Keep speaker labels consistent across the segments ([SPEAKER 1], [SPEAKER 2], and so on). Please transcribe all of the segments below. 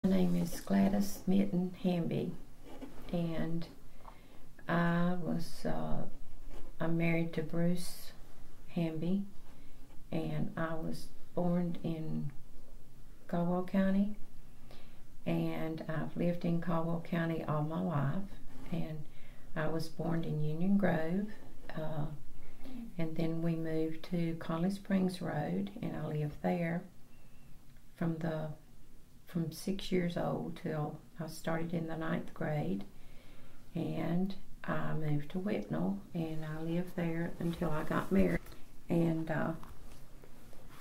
[SPEAKER 1] My name is Gladys Hamby, and I'm married to Bruce Hamby, and I was born in Caldwell County, and I've lived in Caldwell County all my life, and I was born in Union Grove, and then we moved to Collie Springs Road, and I lived there from 6 years old till I started in the 9th grade, and I moved to Whitnall, and I lived there until I got married. And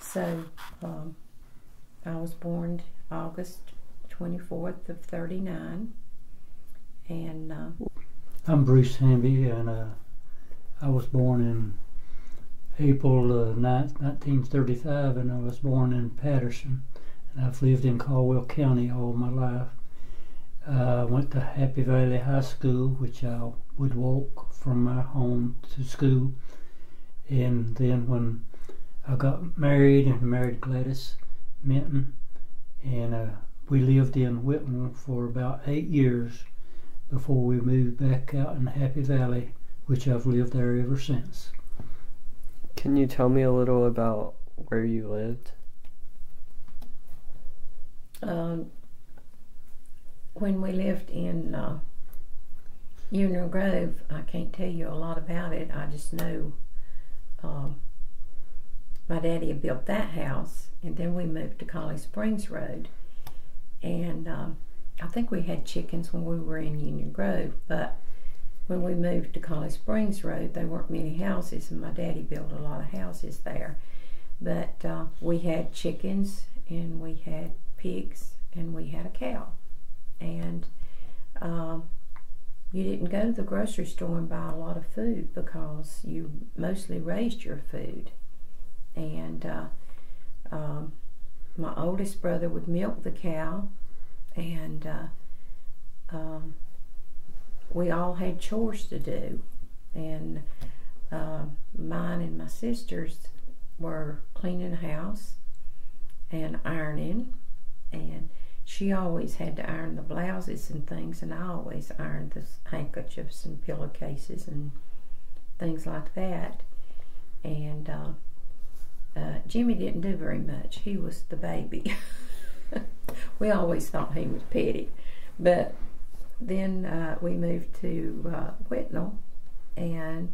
[SPEAKER 1] so I was born August 24th of 39, and
[SPEAKER 2] I'm Bruce Hamby, and I was born in April 9th, 1935, and I was born in Patterson. And I've lived in Caldwell County all my life. I went to Happy Valley High School, which I would walk from my home to school. And then when I got married and married Gladys Minton, and we lived in Whitnall for about 8 years before we moved back out in Happy Valley, which I've lived there ever since.
[SPEAKER 3] Can you tell me a little about where you lived?
[SPEAKER 1] When we lived in Union Grove, I can't tell you a lot about it. I just know my daddy had built that house, and then we moved to Collie Springs Road, and I think we had chickens when we were in Union Grove, but when we moved to Collie Springs Road, there weren't many houses, and my daddy built a lot of houses there. But we had chickens, and we had pigs, and we had a cow. And you didn't go to the grocery store and buy a lot of food because you mostly raised your food. And my oldest brother would milk the cow, and we all had chores to do. And mine and my sisters were cleaning the house and ironing, and she always had to iron the blouses and things, and I always ironed the handkerchiefs and pillowcases and things like that. And Jimmy didn't do very much. He was the baby. We always thought he was petty. But then we moved to Whitnall, and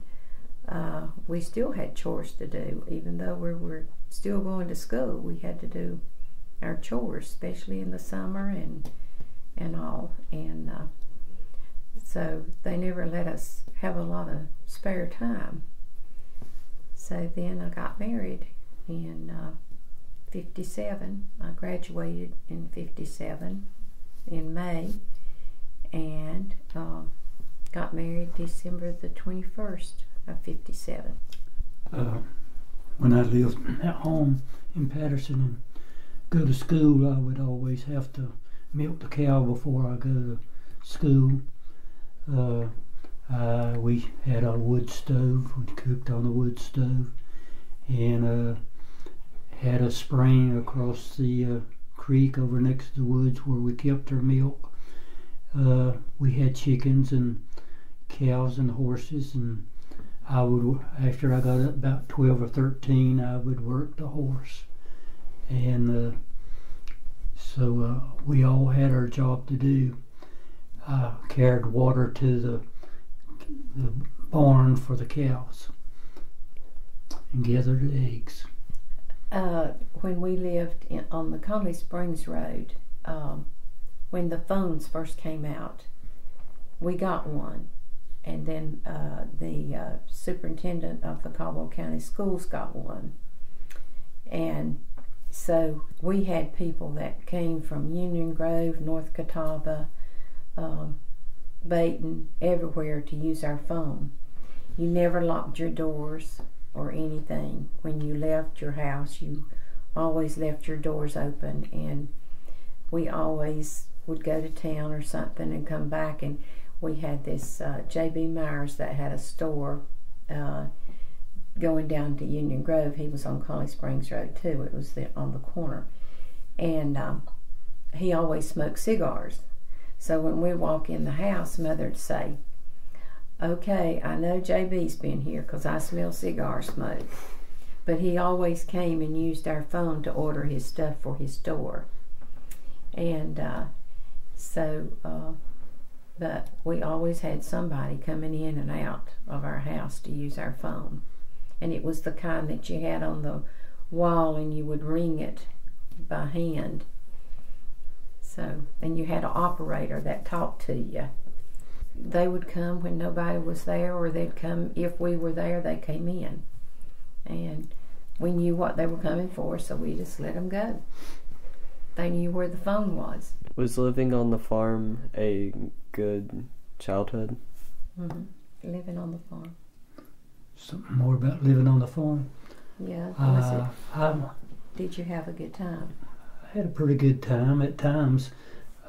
[SPEAKER 1] we still had chores to do. Even though we were still going to school, we had to do our chores, especially in the summer and all. And so they never let us have a lot of spare time. So then I got married in 57. I graduated in 57 in May, and got married December the 21st of 57.
[SPEAKER 2] When I lived at home in Patterson and go to school, I would always have to milk the cow before I go to school. We had a wood stove. We cooked on a wood stove, and had a spring across the creek over next to the woods where we kept our milk. We had chickens and cows and horses, and I would, after I got up about 12 or 13, I would work the horse. And so we all had our job to do. I carried water to the barn for the cows and gathered eggs.
[SPEAKER 1] When we lived on the Collie Springs Road, when the phones first came out, we got one. And then the superintendent of the Caldwell County Schools got one. And so we had people that came from Union Grove, North Catawba, Baton, everywhere to use our phone. You never locked your doors or anything. When you left your house, you always left your doors open, and we always would go to town or something and come back, and we had this J.B. Myers that had a store going down to Union Grove. He was on Collie Springs Road too. It was on the corner. And he always smoked cigars. So when we walk in the house, Mother'd say, "Okay, I know JB's been here because I smell cigar smoke." But he always came and used our phone to order his stuff for his store. And but we always had somebody coming in and out of our house to use our phone. And it was the kind that you had on the wall and you would ring it by hand. So, and you had an operator that talked to you. They would come when nobody was there, or they'd come if we were there, they came in. And we knew what they were coming for, so we just let them go. They knew where the phone was.
[SPEAKER 3] Was living on the farm a good childhood?
[SPEAKER 1] Mm-hmm. Living on the farm.
[SPEAKER 2] Something more about living on the farm?
[SPEAKER 1] Yeah, did you have a good time?
[SPEAKER 2] I had a pretty good time at times.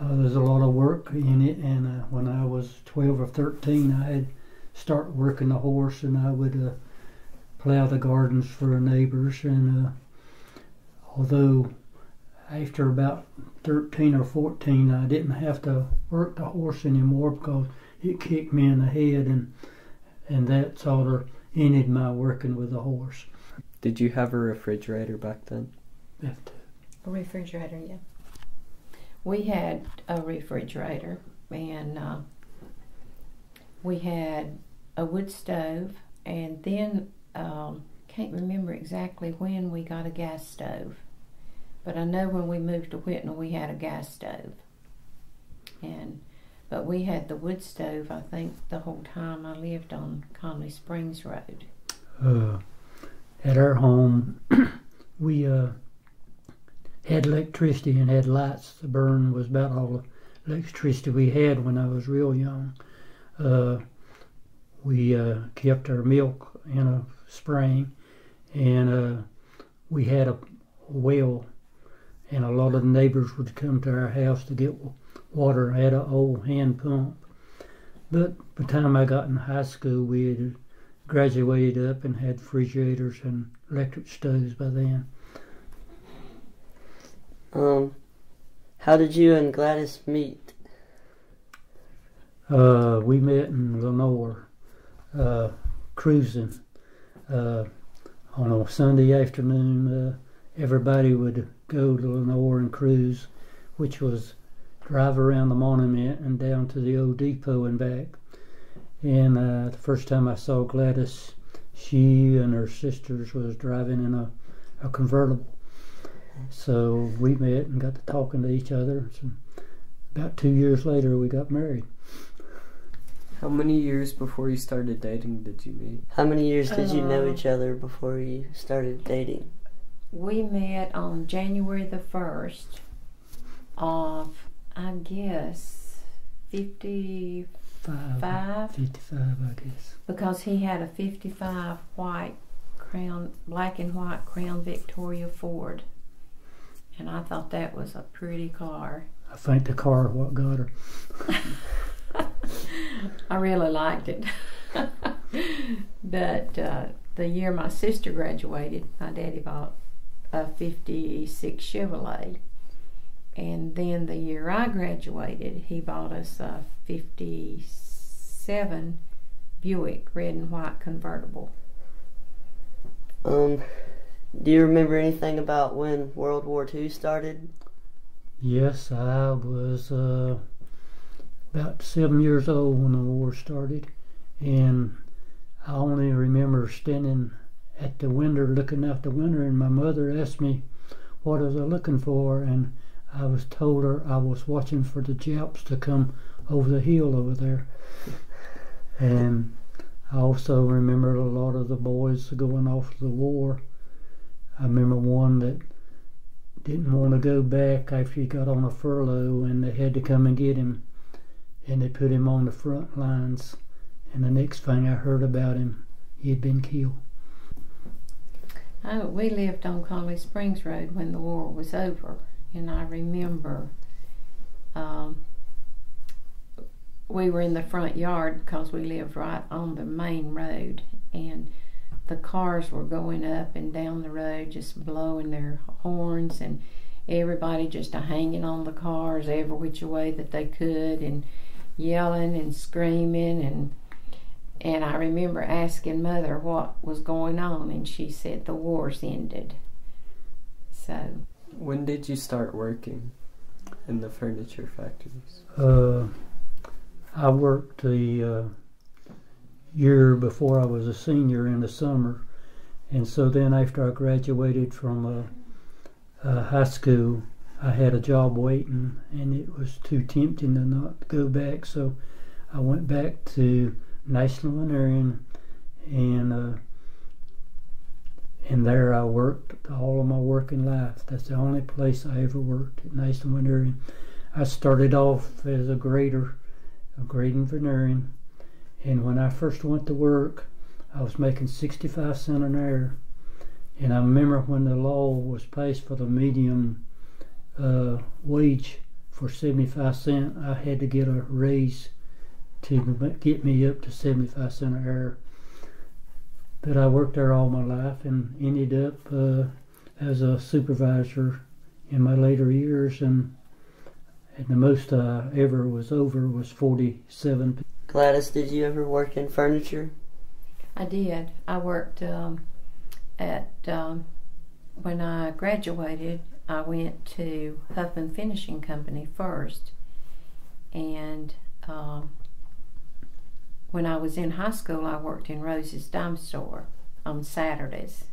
[SPEAKER 2] There's a lot of work in it, and when I was 12 or 13, I had started working the horse, and I would plow the gardens for neighbors. And although after about 13 or 14, I didn't have to work the horse anymore because it kicked me in the head, and that sort of ended my working with the horse.
[SPEAKER 3] Did you have a refrigerator back then?
[SPEAKER 2] A
[SPEAKER 1] refrigerator, yeah. We had a refrigerator, and we had a wood stove, and then can't remember exactly when we got a gas stove, but I know when we moved to Whitnall we had a gas stove, but we had the wood stove, I think, the whole time I lived on Conley Springs Road.
[SPEAKER 2] At our home, we had electricity and had lights to burn. Was about all the electricity we had when I was real young. We kept our milk in a spring, and we had a well, and a lot of the neighbors would come to our house to get water. I had an old hand pump. But by the time I got in high school, we had graduated up and had refrigerators and electric stoves by then.
[SPEAKER 4] How did you and Gladys meet?
[SPEAKER 2] We met in Lenore, cruising. On a Sunday afternoon, everybody would go to Lenore and cruise, which was drive around the monument and down to the old depot and back. And the first time I saw Gladys, she and her sisters was driving in a convertible. So we met and got to talking to each other. So about 2 years later, we got married.
[SPEAKER 3] How many years before you started dating did you meet?
[SPEAKER 4] How many years did you know each other before you started dating?
[SPEAKER 1] We met on January the 1st of, I guess, 55?
[SPEAKER 2] 55, I guess.
[SPEAKER 1] Because he had a 55 white Crown, black and white Crown Victoria Ford. And I thought that was a pretty car.
[SPEAKER 2] I think the car what got her.
[SPEAKER 1] I really liked it. But the year my sister graduated, my daddy bought a 56 Chevrolet. And then the year I graduated, he bought us a 57 Buick red and white convertible.
[SPEAKER 4] Do you remember anything about when World War II started?
[SPEAKER 2] Yes, I was about 7 years old when the war started, and I only remember standing at the window looking out the window, and my mother asked me what was I looking for, and I was told her I was watching for the Japs to come over the hill over there. And I also remember a lot of the boys going off to the war. I remember one that didn't want to go back after he got on a furlough, and they had to come and get him, and they put him on the front lines, and the next thing I heard about him, he had been killed.
[SPEAKER 1] We lived on Conley Springs Road when the war was over, and I remember we were in the front yard because we lived right on the main road, and the cars were going up and down the road just blowing their horns, and everybody just hanging on the cars every which way that they could and yelling and screaming. And I remember asking Mother what was going on, and she said the war's ended. So.
[SPEAKER 3] When did you start working in the furniture factories?
[SPEAKER 2] I worked the year before I was a senior in the summer, and so then after I graduated from high school, I had a job waiting, and it was too tempting to not go back, so I went back to National Veneering, and there I worked all of my working life. That's the only place I ever worked, at National Veneering. I started off as a grader, grading veneering, and when I first went to work, I was making 65 cents an hour. And I remember when the law was passed for the medium wage for 75 cents, I had to get a raise to get me up to 75 cents an hour. But I worked there all my life and ended up as a supervisor in my later years, and the most I ever was over was 47.
[SPEAKER 4] Gladys, did you ever work in furniture?
[SPEAKER 1] I did. I worked when I graduated, I went to Huffman Finishing Company first, and when I was in high school, I worked in Rose's Dime Store on Saturdays.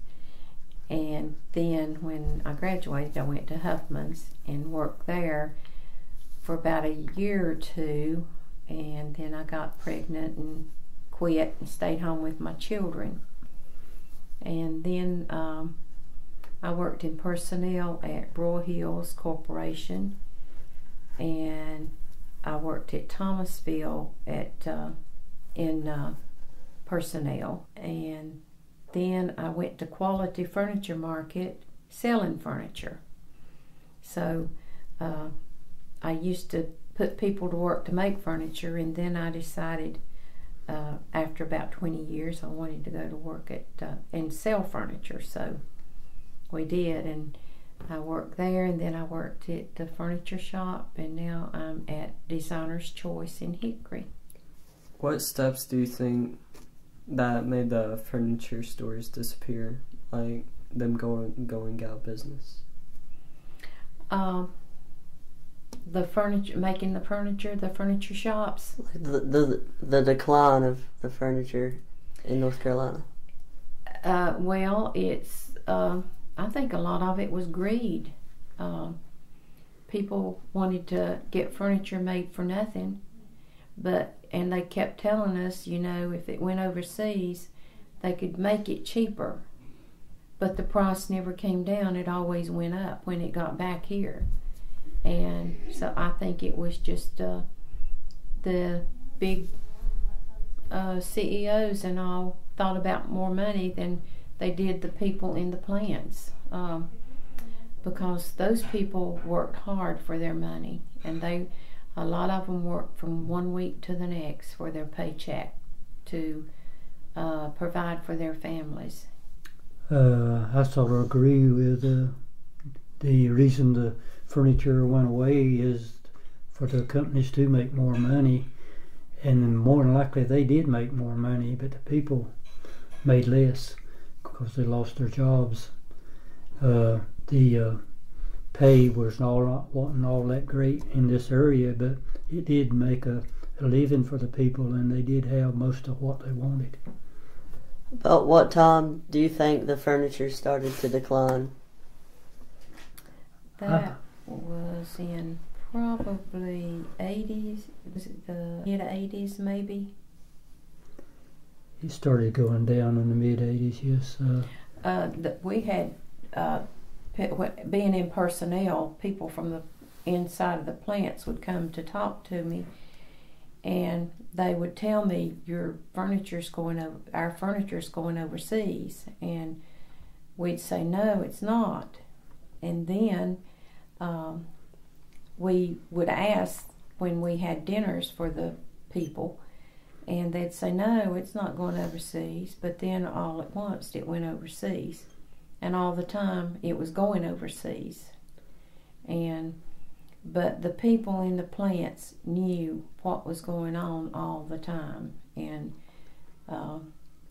[SPEAKER 1] And then when I graduated, I went to Huffman's and worked there for about a year or two, and then I got pregnant and quit and stayed home with my children. And then I worked in personnel at Broad Hills Corporation, and I worked at Thomasville in personnel, and then I went to Quality Furniture Market selling furniture. So I used to put people to work to make furniture, and then I decided after about 20 years I wanted to go to work at and sell furniture. So we did, and I worked there, and then I worked at the furniture shop, and now I'm at Designer's Choice in Hickory.
[SPEAKER 3] What steps do you think that made the furniture stores disappear, like them going out of business?
[SPEAKER 1] The furniture, making the furniture shops.
[SPEAKER 4] The decline of the furniture in North Carolina.
[SPEAKER 1] Well, it's I think a lot of it was greed. People wanted to get furniture made for nothing, and they kept telling us, if it went overseas, they could make it cheaper. But the price never came down. It always went up when it got back here. And so I think it was just the big CEOs and all thought about more money than they did the people in the plants. Because those people worked hard for their money, and a lot of them worked from one week to the next for their paycheck to provide for their families.
[SPEAKER 2] I sort of agree with the reason the furniture went away is for the companies to make more money, and more than likely they did make more money, but the people made less because they lost their jobs. The pay wasn't all that great in this area, but it did make a living for the people, and they did have most of what they wanted.
[SPEAKER 4] About what time do you think the furniture started to decline?
[SPEAKER 1] That was in probably 80s. Was it the mid-80s maybe?
[SPEAKER 2] It started going down in the mid-80s, yes.
[SPEAKER 1] We had, being in personnel, people from the inside of the plants would come to talk to me, and they would tell me, our furniture's going overseas, and we'd say, no, it's not. And then we would ask when we had dinners for the people, and they'd say, no, it's not going overseas. But then all at once it went overseas, and all the time it was going overseas. But the people in the plants knew what was going on all the time, and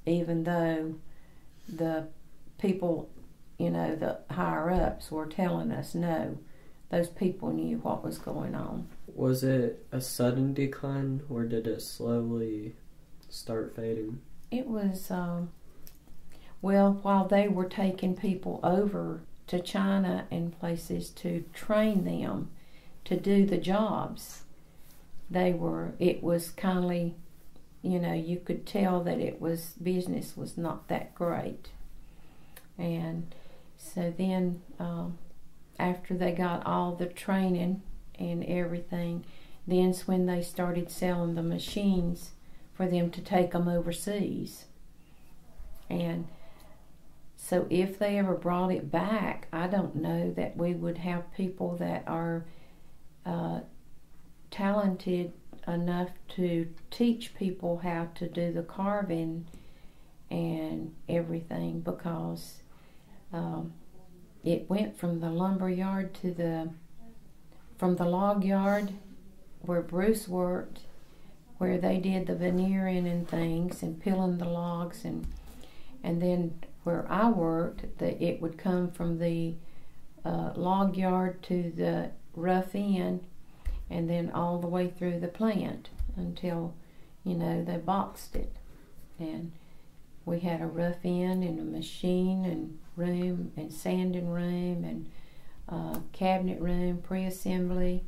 [SPEAKER 1] even though the people, the higher ups were telling us no, those people knew what was going on.
[SPEAKER 3] Was it a sudden decline, or did it slowly start fading?
[SPEAKER 1] It was, while they were taking people over to China and places to train them to do the jobs, it was kindly, you could tell that business was not that great. And so then, after they got all the training and everything, then's when they started selling the machines for them to take them overseas. And so if they ever brought it back, I don't know that we would have people that are talented enough to teach people how to do the carving and everything, because it went from the lumber yard from the log yard where Bruce worked, where they did the veneering and things and peeling the logs, and then where I worked, it would come from the log yard to the rough end, and then all the way through the plant until, they boxed it. And we had a rough end and a machine and room and sanding room and cabinet room, pre-assembly,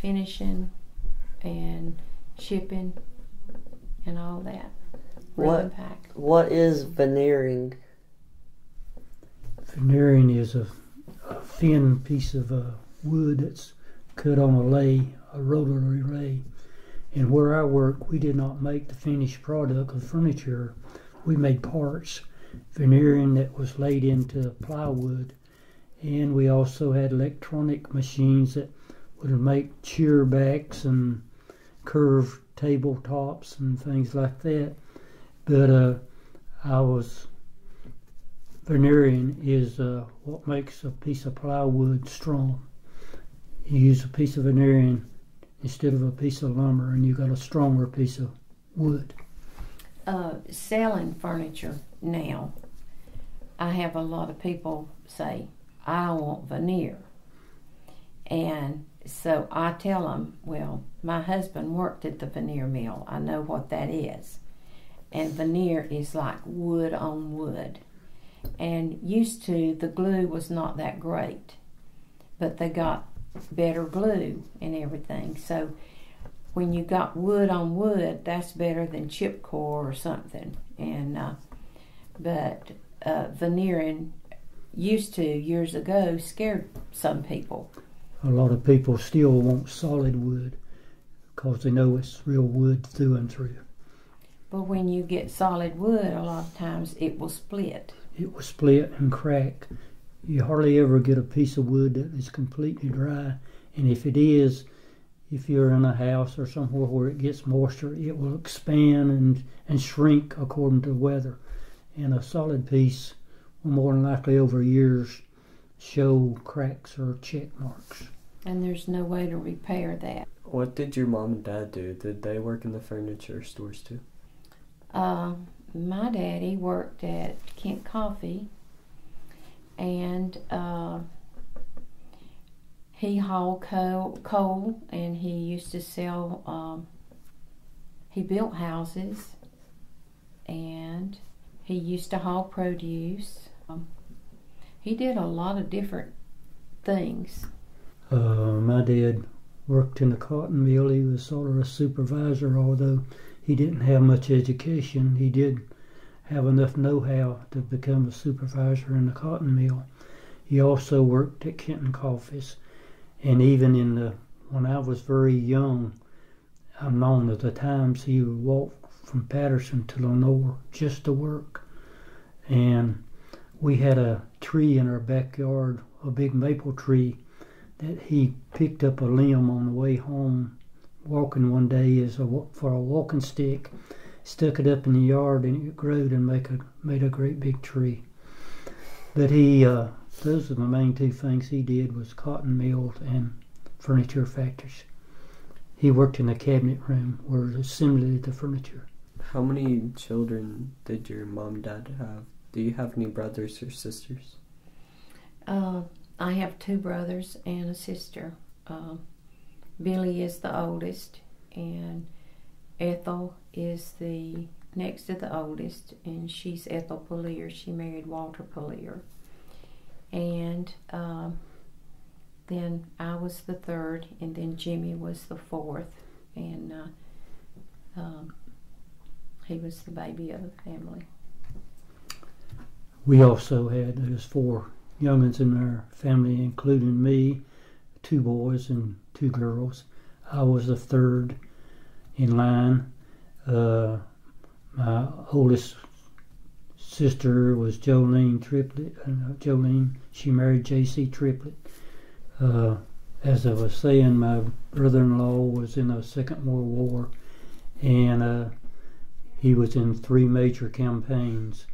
[SPEAKER 1] finishing and shipping and all that.
[SPEAKER 4] What is veneering?
[SPEAKER 2] Veneering is a thin piece of wood that's cut on a rotary lathe. And where I work, we did not make the finished product of furniture. We made parts, veneering that was laid into plywood. And we also had electronic machines that would make chair backs and curved tabletops and things like that. But veneering is what makes a piece of plywood strong. You use a piece of veneering instead of a piece of lumber, and you got a stronger piece of wood.
[SPEAKER 1] Selling furniture now, I have a lot of people say, I want veneer. And so I tell them, well, my husband worked at the veneer mill. I know what that is. And veneer is like wood on wood. And used to, the glue was not that great, but they got better glue and everything. So when you got wood on wood, that's better than chipcore or something. And but veneering used to, years ago, scared some people.
[SPEAKER 2] A lot of people still want solid wood because they know it's real wood through and through.
[SPEAKER 1] But when you get solid wood, a lot of times it will split.
[SPEAKER 2] It will split and crack. You hardly ever get a piece of wood that is completely dry. And if it is, if you're in a house or somewhere where it gets moisture, it will expand and shrink according to the weather. And a solid piece will more than likely over years show cracks or check marks.
[SPEAKER 1] And there's no way to repair that.
[SPEAKER 3] What did your mom and dad do? Did they work in the furniture stores too?
[SPEAKER 1] My daddy worked at Kent Coffee, and he hauled coal, and he used to sell, he built houses, and he used to haul produce. He did a lot of different things.
[SPEAKER 2] My dad worked in a cotton mill. He was sort of a supervisor, although he didn't have much education. He did have enough know-how to become a supervisor in the cotton mill. He also worked at Kenton Coffees, and even when I was very young, I'm known at the times he would walk from Patterson to Lenore just to work. And we had a tree in our backyard, a big maple tree, that he picked up a limb on the way home, walking one day for a walking stick, stuck it up in the yard, and it grew and made a great big tree. But he those are the main two things he did, was cotton mills and furniture factories. He worked in the cabinet room where they assembled the furniture.
[SPEAKER 3] How many children did your mom and dad have? Do you have any brothers or sisters?
[SPEAKER 1] I have 2 brothers and a sister. Billy is the oldest, and Ethel is the next to the oldest, and she's Ethel Pullier. She married Walter Pullier. And then I was the 3rd, and then Jimmy was the 4th, and he was the baby of the family.
[SPEAKER 2] We also had, there's 4 young'uns in our family, including me, 2 boys and 2 girls. I was the 3rd in line. My oldest sister was Jolene Triplett. Jolene, she married J.C. Triplett. As I was saying, my brother-in-law was in the Second World War, and he was in 3 major campaigns: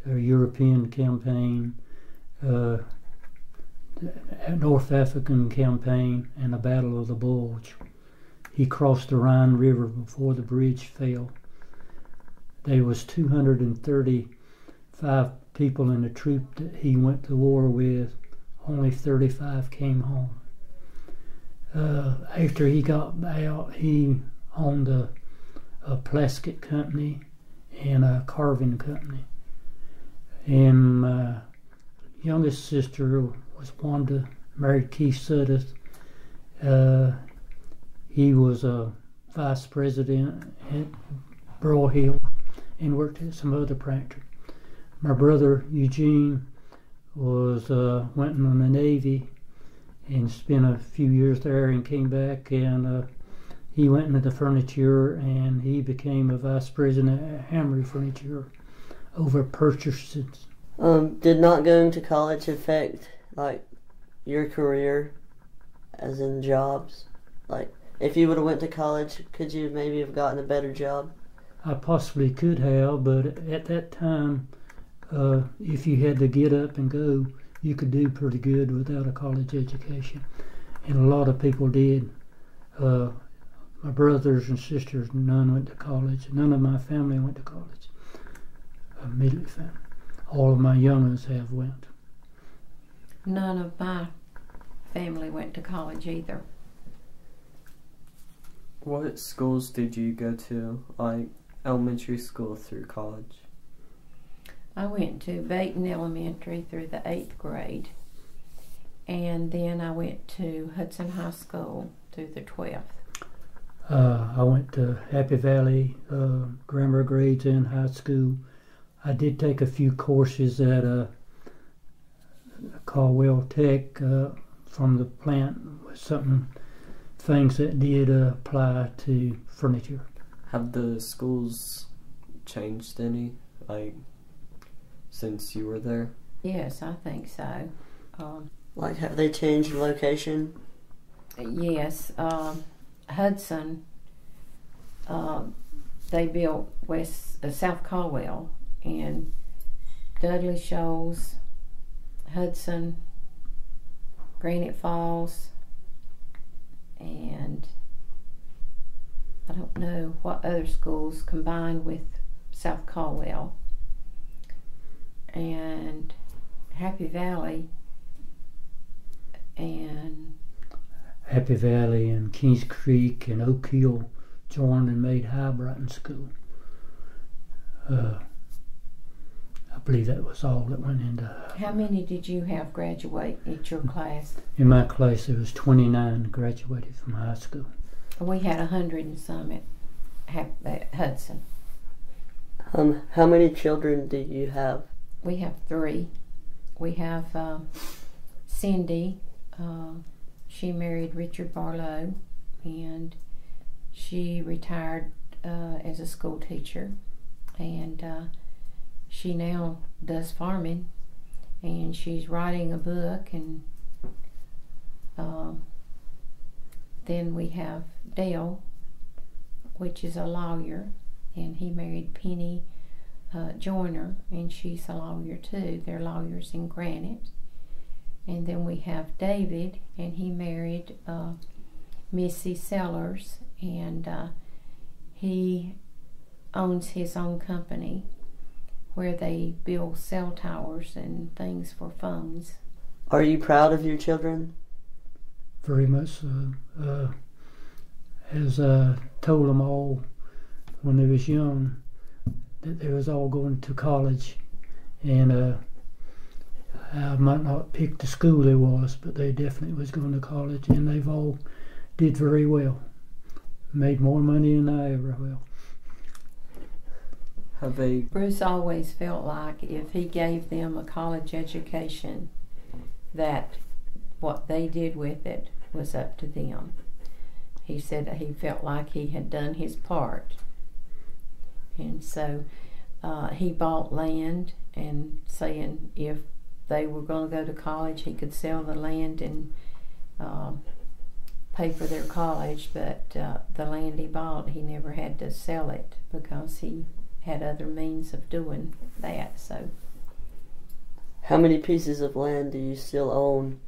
[SPEAKER 2] a European campaign, a North African campaign, and the Battle of the Bulge. He crossed the Rhine River before the bridge fell. There was 235 people in the troop that he went to war with. Only 35 came home. After he got out, he owned a plastic company and a carving company. And my youngest sister was Wanda, married Keith Suddeth. He was a vice president at Burl Hill and worked at some other factory. My brother Eugene was went in the Navy and spent a few years there and came back, and he went into the furniture, and he became a vice president at Hamby Furniture over purchases.
[SPEAKER 4] Did not going to college affect your career, as in jobs? If you would have went to college, could you maybe have gotten a better job?
[SPEAKER 2] I possibly could have, but at that time, if you had to get up and go, you could do pretty good without a college education. And a lot of people did. My brothers and sisters, none went to college. None of my family went to college. Immediately family. All of my young'uns have went.
[SPEAKER 1] None of my family went to college either.
[SPEAKER 3] What schools did you go to, like elementary school through college?
[SPEAKER 1] I went to Baton Elementary through the 8th grade, and then I went to Hudson High School through the 12th.
[SPEAKER 2] I went to Happy Valley, grammar grades in high school. I did take a few courses at Caldwell Tech from the plant, with things that did apply to furniture.
[SPEAKER 3] Have the schools changed any, since you were there?
[SPEAKER 1] Yes, I think so.
[SPEAKER 4] Have they changed the location?
[SPEAKER 1] Yes, Hudson, they built South Caldwell, and Dudley Shoals, Hudson, Granite Falls, and I don't know what other schools combined with South Caldwell. And Happy Valley and
[SPEAKER 2] Kings Creek and Oak Hill joined and made High Brighton School. I believe that was all that went into.
[SPEAKER 1] How many did you have graduate at your class?
[SPEAKER 2] In my class, there was 29 graduated from high school.
[SPEAKER 1] We had 100 and some at Hudson.
[SPEAKER 4] How many children do you have?
[SPEAKER 1] We have 3. We have Cindy. She married Richard Barlow, and she retired as a school teacher, and she now does farming, and she's writing a book. And then we have Dale, which is a lawyer, and he married Penny Joyner, and she's a lawyer too. They're lawyers in Granite. And then we have David, and he married Missy Sellers, and he owns his own company where they build cell towers and things for phones.
[SPEAKER 4] Are you proud of your children?
[SPEAKER 2] Very much so. As I told them all when they was young that they was all going to college, and I might not pick the school they was, but they definitely was going to college, and they've all did very well. Made more money than I ever will.
[SPEAKER 1] Bruce always felt like if he gave them a college education, that what they did with it was up to them. He said that he felt like he had done his part. And so he bought land, and saying if they were going to go to college, he could sell the land and pay for their college. But the land he bought, he never had to sell it because he had other means of doing that. So,
[SPEAKER 4] how many pieces of land do you still own?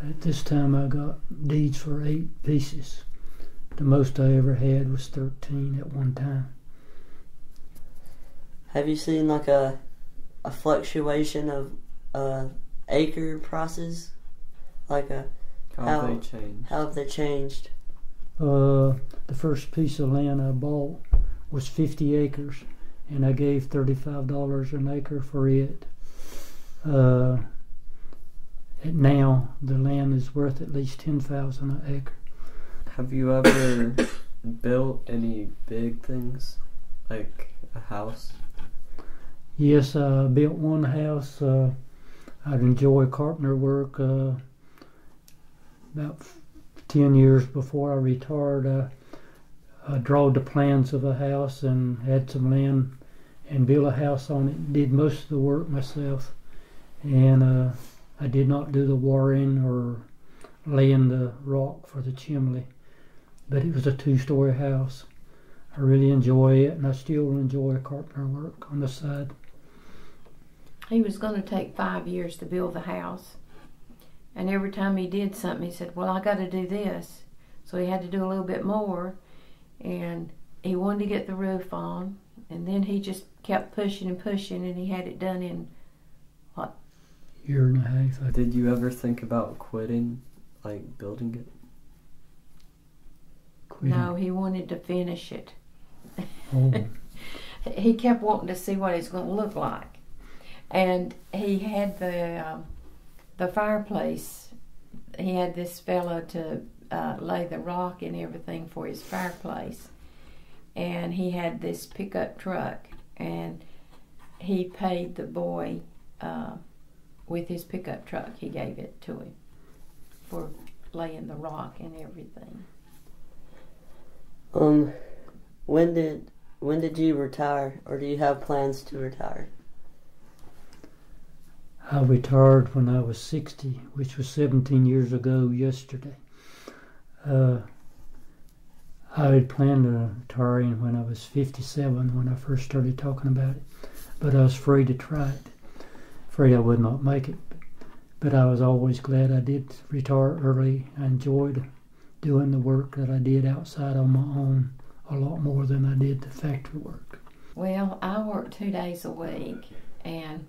[SPEAKER 2] At this time I got deeds for 8 pieces. The most I ever had was 13 at one time.
[SPEAKER 4] Have you seen like a fluctuation of acre prices? Like
[SPEAKER 3] how have they changed?
[SPEAKER 2] The first piece of land I bought was 50 acres, and I gave $35 an acre for it. Now the land is worth at least $10,000 an acre.
[SPEAKER 3] Have you ever built any big things, like a house?
[SPEAKER 2] Yes, I built one house. I'd enjoy carpenter work. About 10 years before I retired, I drawed the plans of a house and had some land and built a house on it. Did most of the work myself, and I did not do the wiring or laying the rock for the chimney, but it was a 2-story house. I really enjoy it, and I still enjoy carpenter work on the side.
[SPEAKER 1] he was going to take 5 years to build the house, and every time he did something, he said, well, I got to do this. So he had to do a little bit more, and he wanted to get the roof on, and then he just kept pushing and pushing, and he had it done in, what?
[SPEAKER 2] Year and a half.
[SPEAKER 3] Did you ever think about quitting, like building it?
[SPEAKER 2] Quitting.
[SPEAKER 1] No, he wanted to finish it.
[SPEAKER 2] Oh.
[SPEAKER 1] He kept wanting to see what it's going to look like. And he had the fireplace. He had this fella to lay the rock and everything for his fireplace. And he had this pickup truck, and he paid the boy with his pickup truck. He gave it to him for laying the rock and everything.
[SPEAKER 4] When did you retire, or do you have plans to retire?
[SPEAKER 2] I retired when I was 60, which was 17 years ago yesterday. I had planned on retiring when I was 57 when I first started talking about it, but I was afraid to try it, afraid I would not make it. But I was always glad I did retire early. I enjoyed doing the work that I did outside on my own a lot more than I did the factory work.
[SPEAKER 1] Well, I work 2 days a week, and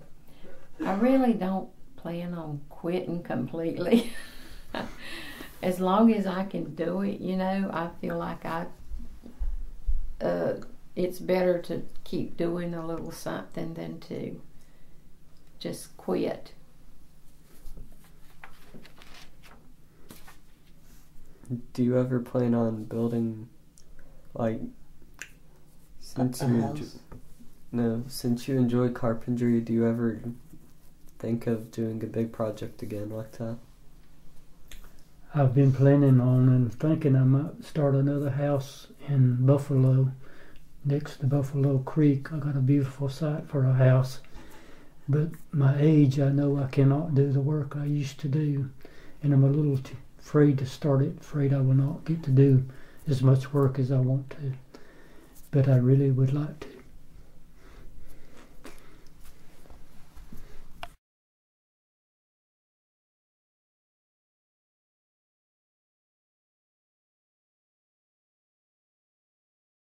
[SPEAKER 1] I really don't plan on quitting completely. As long as I can do it, you know, I feel like it's better to keep doing a little something than to just quit.
[SPEAKER 4] Do you ever plan on building, like, since you enjoy carpentry, do you ever think of doing a big project again like that?
[SPEAKER 2] I've been planning on and thinking I might start another house in Buffalo, next to Buffalo Creek. I got a beautiful site for a house, but my age, I know I cannot do the work I used to do, and I'm a little afraid to start it, afraid I will not get to do as much work as I want to. But I really would like to.